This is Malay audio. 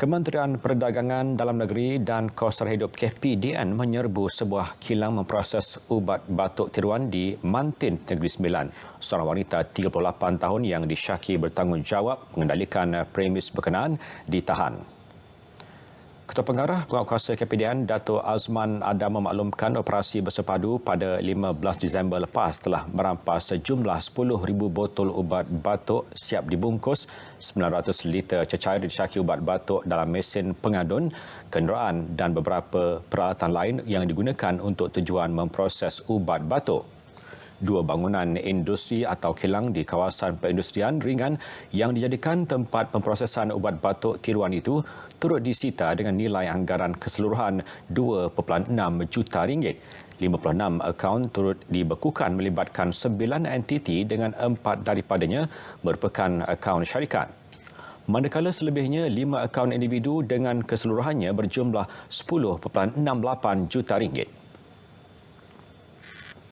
Kementerian Perdagangan Dalam Negeri dan Kos Hidup KPDN menyerbu sebuah kilang memproses ubat batuk tiruan di Mantin, Negeri Sembilan. Seorang wanita 38 tahun yang disyaki bertanggungjawab mengendalikan premis berkenaan ditahan. Ketua Pengarah Penguatkuasa KPDN Dato' Azman Adam memaklumkan operasi bersepadu pada 15 Disember lepas telah merampas sejumlah 10,000 botol ubat batuk siap dibungkus, 900 liter cecair disyaki ubat batuk dalam mesin pengadun, kenderaan dan beberapa peralatan lain yang digunakan untuk tujuan memproses ubat batuk. Dua bangunan industri atau kilang di kawasan perindustrian ringan yang dijadikan tempat pemprosesan ubat batuk tiruan itu turut disita dengan nilai anggaran keseluruhan RM2.6 juta. 56 akaun turut dibekukan melibatkan 9 entiti dengan 4 daripadanya merupakan akaun syarikat. Manakala selebihnya 5 akaun individu dengan keseluruhannya berjumlah RM10.68 juta.